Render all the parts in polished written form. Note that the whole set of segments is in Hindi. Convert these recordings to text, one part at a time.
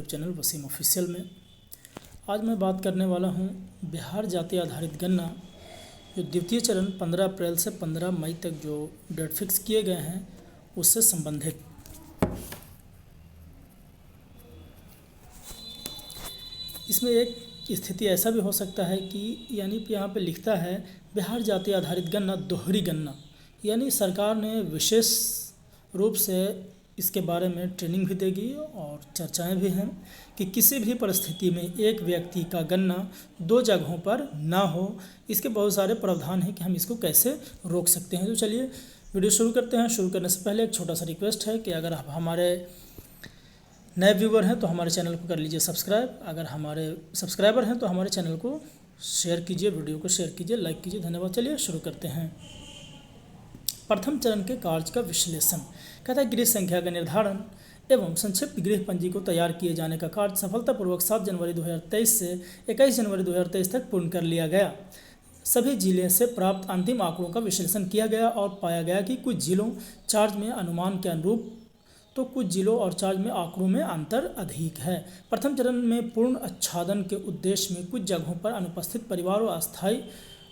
यूट्यूब चैनल वसीम ऑफिशियल में। आज मैं बात करने वाला हूं बिहार जाति आधारित गन्ना जो द्वितीय चरण 15 अप्रैल से 15 मई तक जो डेट फिक्स किए गए हैं उससे संबंधित। इसमें एक स्थिति ऐसा भी हो सकता है कि यानी कि यहाँ पे लिखता है बिहार जाति आधारित गन्ना दोहरी गन्ना, यानी सरकार ने विशेष रूप से इसके बारे में ट्रेनिंग भी देगी और चर्चाएं भी हैं कि किसी भी परिस्थिति में एक व्यक्ति का गन्ना दो जगहों पर ना हो। इसके बहुत सारे प्रावधान हैं कि हम इसको कैसे रोक सकते हैं। तो चलिए वीडियो शुरू करते हैं। शुरू करने से पहले एक छोटा सा रिक्वेस्ट है कि अगर आप हमारे नए व्यूवर हैं तो हमारे चैनल को कर लीजिए सब्सक्राइब। अगर हमारे सब्सक्राइबर हैं तो हमारे चैनल को शेयर कीजिए, वीडियो को शेयर कीजिए, लाइक कीजिए। धन्यवाद। चलिए शुरू करते हैं। प्रथम चरण के कार्य का विश्लेषण कहता है गृह संख्या का निर्धारण एवं संक्षिप्त गृह पंजी को तैयार किए जाने का कार्य सफलतापूर्वक 7 जनवरी 2023 से 21 जनवरी 2023 तक पूर्ण कर लिया गया। सभी जिले से प्राप्त अंतिम आंकड़ों का विश्लेषण किया गया और पाया गया कि कुछ जिलों चार्ज में अनुमान के अनुरूप तो कुछ जिलों और चार्ज में आंकड़ों में अंतर अधिक है। प्रथम चरण में पूर्ण आच्छादन के उद्देश्य में कुछ जगहों पर अनुपस्थित परिवारों और अस्थायी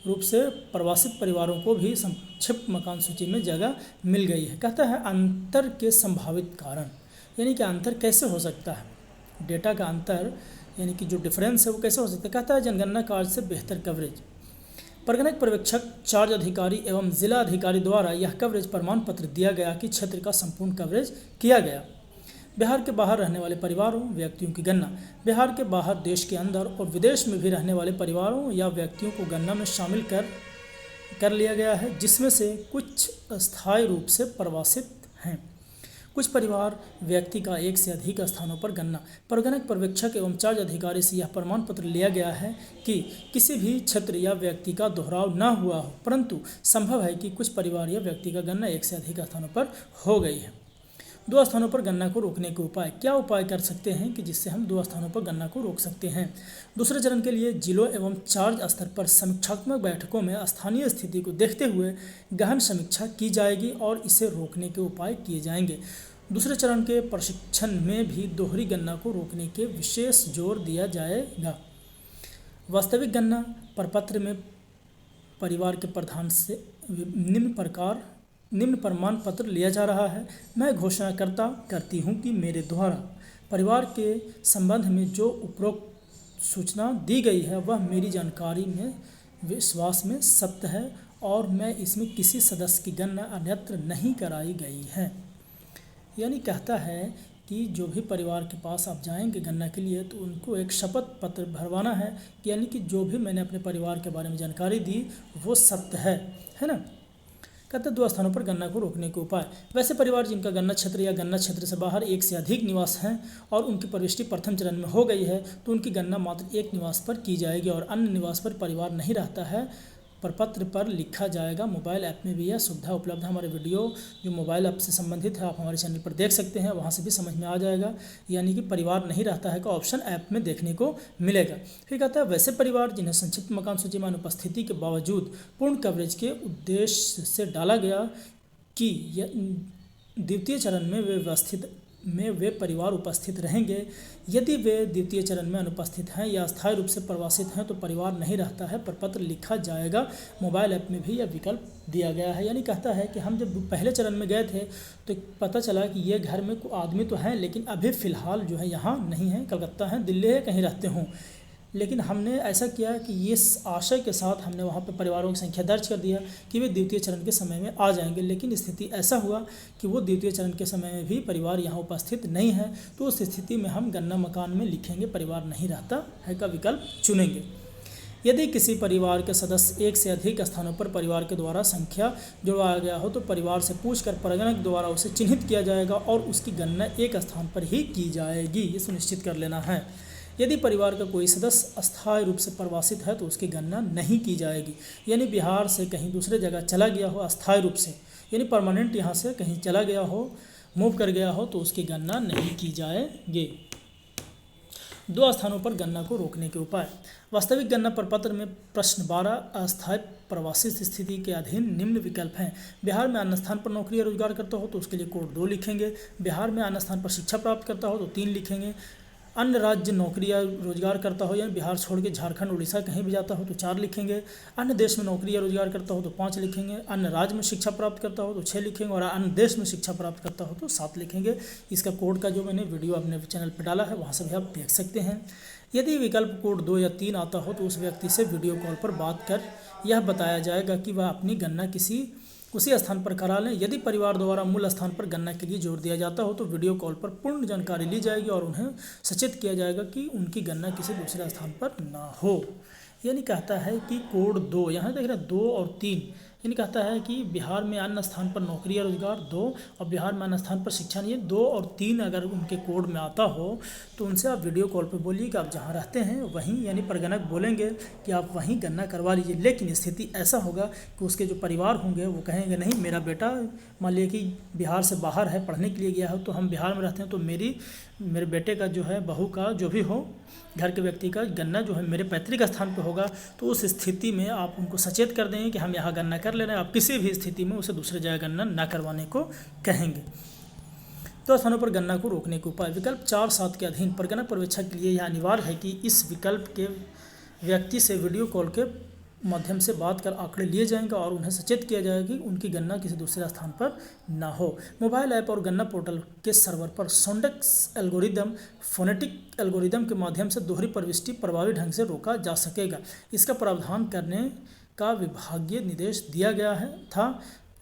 रूप से प्रवासित परिवारों को भी संक्षिप्त मकान सूची में जगह मिल गई है। कहता है अंतर के संभावित कारण, यानी कि अंतर कैसे हो सकता है, डेटा का अंतर यानी कि जो डिफरेंस है वो कैसे हो सकता है। कहता है जनगणना कार्य से बेहतर कवरेज, परगणक पर्यवेक्षक, चार्ज अधिकारी एवं जिला अधिकारी द्वारा यह कवरेज प्रमाण पत्र दिया गया कि क्षेत्र का संपूर्ण कवरेज किया गया। बिहार के बाहर रहने वाले परिवारों व्यक्तियों की गणना, बिहार के बाहर देश के अंदर और विदेश में भी रहने वाले परिवारों या व्यक्तियों को गणना में शामिल कर लिया गया है, जिसमें से कुछ अस्थायी रूप से प्रवासित हैं। कुछ परिवार व्यक्ति का एक से अधिक स्थानों पर गणना, परगणक पर्यवेक्षक एवं चार्ज अधिकारी से यह प्रमाण पत्र लिया गया है कि किसी भी क्षेत्र या व्यक्ति का दोहराव न हुआ हो, परंतु संभव है कि कुछ परिवार या व्यक्ति का गणना एक से अधिक स्थानों पर हो गई है। दो स्थानों पर गणना को रोकने के उपाय, क्या उपाय कर सकते हैं कि जिससे हम दो स्थानों पर गणना को रोक सकते हैं। दूसरे चरण के लिए जिलों एवं चार्ज स्तर पर समीक्षात्मक बैठकों में स्थानीय स्थिति को देखते हुए गहन समीक्षा की जाएगी और इसे रोकने के उपाय किए जाएंगे। दूसरे चरण के प्रशिक्षण में भी दोहरी गणना को रोकने के विशेष जोर दिया जाएगा। वास्तविक गणना प्रपत्र में परिवार के प्रधान से निम्न प्रमाण पत्र लिया जा रहा है। मैं घोषणा करती हूँ कि मेरे द्वारा परिवार के संबंध में जो उपरोक्त सूचना दी गई है वह मेरी जानकारी में विश्वास में सत्य है और मैं इसमें किसी सदस्य की गणना अन्यत्र नहीं कराई गई है। यानी कहता है कि जो भी परिवार के पास आप जाएंगे गणना के लिए तो उनको एक शपथ पत्र भरवाना है, यानी कि जो भी मैंने अपने परिवार के बारे में जानकारी दी वो सत्य है ना। कहते हैं दो स्थानों पर गणना को रोकने के उपाय, वैसे परिवार जिनका गणना क्षेत्र या गणना क्षेत्र से बाहर एक से अधिक निवास हैं और उनकी प्रविष्टि प्रथम चरण में हो गई है तो उनकी गणना मात्र एक निवास पर की जाएगी और अन्य निवास पर परिवार नहीं रहता है प्रपत्र पर लिखा जाएगा। मोबाइल ऐप में भी यह सुविधा उपलब्ध है। हमारे वीडियो जो मोबाइल ऐप से संबंधित है आप हमारे चैनल पर देख सकते हैं, वहाँ से भी समझ में आ जाएगा। यानी कि परिवार नहीं रहता है का ऑप्शन ऐप में देखने को मिलेगा। फिर कहता है वैसे परिवार जिन्हें संक्षिप्त मकान सूची में अनुपस्थिति के बावजूद पूर्ण कवरेज के उद्देश्य से डाला गया कि द्वितीय चरण में वे परिवार उपस्थित रहेंगे। यदि वे द्वितीय चरण में अनुपस्थित हैं या अस्थायी रूप से प्रवासित हैं तो परिवार नहीं रहता है प्रपत्र लिखा जाएगा। मोबाइल ऐप में भी यह विकल्प दिया गया है। यानी कहता है कि हम जब पहले चरण में गए थे तो पता चला कि ये घर में आदमी तो हैं लेकिन अभी फ़िलहाल जो है यहाँ नहीं है, कलकत्ता है, दिल्ली है, कहीं रहते हों। लेकिन हमने ऐसा किया कि ये आशय के साथ हमने वहाँ पर परिवारों की संख्या दर्ज कर दिया कि वे द्वितीय चरण के समय में आ जाएंगे, लेकिन स्थिति ऐसा हुआ कि वो द्वितीय चरण के समय में भी परिवार यहाँ उपस्थित नहीं है। तो उस स्थिति में हम गणना मकान में लिखेंगे परिवार नहीं रहता है का विकल्प चुनेंगे। यदि किसी परिवार के सदस्य एक से अधिक स्थानों पर परिवार के द्वारा संख्या जुड़वाया गया हो तो परिवार से पूछकर परगणक द्वारा उसे चिन्हित किया जाएगा और उसकी गणना एक स्थान पर ही की जाएगी, ये सुनिश्चित कर लेना है। यदि परिवार का कोई सदस्य अस्थायी रूप से प्रवासित है तो उसकी गणना नहीं की जाएगी। यानी बिहार से कहीं दूसरे जगह चला गया हो अस्थायी रूप से, यानी परमानेंट यहाँ से कहीं चला गया हो, मूव कर गया हो तो उसकी गणना नहीं की जाएगी। दो स्थानों पर गणना को रोकने के उपाय, वास्तविक गणना प्रपत्र में प्रश्न 12 अस्थायी प्रवासित स्थिति के अधीन निम्न विकल्प हैं। बिहार में अन्य स्थान पर नौकरी या रोजगार करता हो तो उसके लिए कोड 2 लिखेंगे। बिहार में अन्य स्थान पर शिक्षा प्राप्त करता हो तो 3 लिखेंगे। अन्य राज्य नौकरी या रोजगार करता हो, यानी बिहार छोड़ के झारखंड उड़ीसा कहीं भी जाता हो तो 4 लिखेंगे। अन्य देश में नौकरी या रोजगार करता हो तो 5 लिखेंगे। अन्य राज्य में शिक्षा प्राप्त करता हो तो 6 लिखेंगे, और अन्य देश में शिक्षा प्राप्त करता हो तो 7 लिखेंगे। इसका कोड का जो मैंने वीडियो अपने चैनल पर डाला है वहाँ से भी आप देख सकते हैं। यदि विकल्प कोड 2 या 3 आता हो तो उस व्यक्ति से वीडियो कॉल पर बात कर यह बताया जाएगा कि वह अपनी गणना उसी स्थान पर करा लें। यदि परिवार द्वारा मूल स्थान पर गणना के लिए जोर दिया जाता हो तो वीडियो कॉल पर पूर्ण जानकारी ली जाएगी और उन्हें सचेत किया जाएगा कि उनकी गणना किसी दूसरे स्थान पर ना हो। यानी कहता है कि कोड 2, यहाँ देख रहे हैं 2 और 3, यानी कहता है कि बिहार में अन्य स्थान पर नौकरी या रोजगार 2, और बिहार में अन्य स्थान पर शिक्षा नहीं है। 2 और 3 अगर उनके कोड में आता हो तो उनसे आप वीडियो कॉल पे बोलिए कि आप जहाँ रहते हैं वहीं, यानी परगणक बोलेंगे कि आप वहीं गणना करवा लीजिए। लेकिन स्थिति ऐसा होगा कि उसके जो परिवार होंगे वो कहेंगे नहीं, मेरा बेटा मान लिया कि बिहार से बाहर है, पढ़ने के लिए गया हो, तो हम बिहार में रहते हैं, तो मेरे बेटे का जो है, बहू का जो भी हो, घर के व्यक्ति का गणना जो है मेरे पैतृक स्थान पर होगा। तो उस स्थिति में आप उनको सचेत कर देंगे कि हम यहाँ गणना कर ले रहे हैं। आप किसी भी स्थिति में उसे दूसरी जगह गणना न करवाने को कहेंगे। तो स्थानों पर गणना को रोकने के उपाय। विकल्प 4-7 के अधीन परगणक पर्यवेक्षक के लिए यह अनिवार्य है कि इस विकल्प के व्यक्ति से वीडियो कॉल के माध्यम से बात कर आंकड़े लिए जाएंगे और उन्हें सचेत किया जाएगा कि उनकी गणना किसी दूसरे स्थान पर ना हो। मोबाइल ऐप और गणना पोर्टल के सर्वर पर सोंडेक्स एल्गोरिदम, फोनेटिक एल्गोरिदम के माध्यम से दोहरी प्रविष्टि प्रभावी ढंग से रोका जा सकेगा। इसका प्रावधान करने का विभागीय निर्देश दिया गया था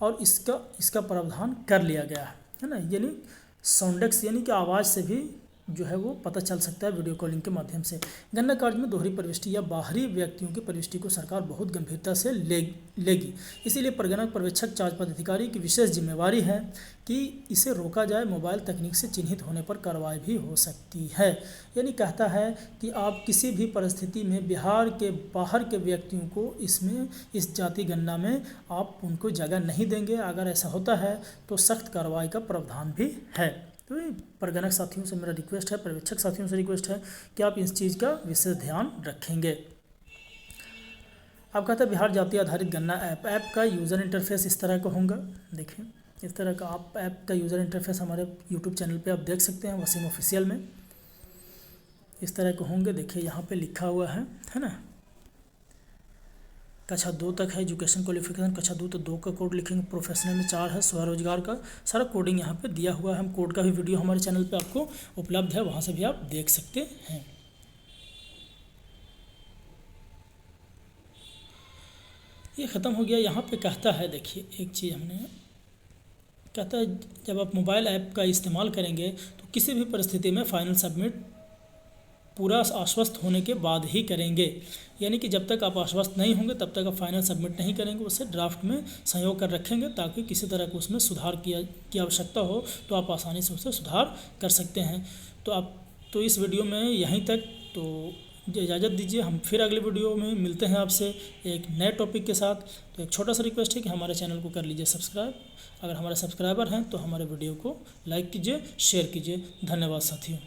और इसका प्रावधान कर लिया गया है ना। यानी सोंडेक्स यानी कि आवाज़ से भी जो है वो पता चल सकता है वीडियो कॉलिंग के माध्यम से। गणना कार्य में दोहरी प्रविष्टि या बाहरी व्यक्तियों की प्रविष्टि को सरकार बहुत गंभीरता से लेगी। इसीलिए परगणक पर्यवेक्षक जांच पदाधिकारी की विशेष जिम्मेवारी है कि इसे रोका जाए। मोबाइल तकनीक से चिन्हित होने पर कार्रवाई भी हो सकती है। यानी कहता है कि आप किसी भी परिस्थिति में बिहार के बाहर के व्यक्तियों को इस जाति गणना में आप उनको जगह नहीं देंगे। अगर ऐसा होता है तो सख्त कार्रवाई का प्रावधान भी है। तो परगणक साथियों से मेरा रिक्वेस्ट है, पर्यवेक्षक साथियों से रिक्वेस्ट है कि आप इस चीज़ का विशेष ध्यान रखेंगे। अब कहता है बिहार जाति आधारित गणना ऐप का यूज़र इंटरफेस इस तरह का होगा। देखिए इस तरह का आप ऐप का यूज़र इंटरफेस हमारे यूट्यूब चैनल पे आप देख सकते हैं, वसीम ऑफिशियल में इस तरह के होंगे। देखिए यहाँ पे लिखा हुआ है ना, कक्षा 2 तक है एजुकेशन क्वालिफिकेशन, कक्षा 2 तो 2 का कोड लिखेंगे, प्रोफेशनल में 4 है, स्वरोजगार का सारा कोडिंग यहाँ पे दिया हुआ है। हम कोड का भी वीडियो हमारे चैनल पे आपको उपलब्ध है, वहाँ से भी आप देख सकते हैं। ये ख़त्म हो गया। यहाँ पे कहता है, देखिए एक चीज़ हमने कहता है जब आप मोबाइल ऐप का इस्तेमाल करेंगे तो किसी भी परिस्थिति में फाइनल सबमिट पूरा आश्वस्त होने के बाद ही करेंगे। यानी कि जब तक आप आश्वस्त नहीं होंगे तब तक आप फाइनल सबमिट नहीं करेंगे, उसे ड्राफ्ट में संयोग कर रखेंगे ताकि किसी तरह को उसमें सुधार की आवश्यकता हो तो आप आसानी से उसे सुधार कर सकते हैं। तो इस वीडियो में यहीं तक तो इजाज़त दीजिए। हम फिर अगले वीडियो में मिलते हैं आपसे एक नए टॉपिक के साथ। तो एक छोटा सा रिक्वेस्ट है कि हमारे चैनल को कर लीजिए सब्सक्राइब। अगर हमारे सब्सक्राइबर हैं तो हमारे वीडियो को लाइक कीजिए, शेयर कीजिए। धन्यवाद साथियों।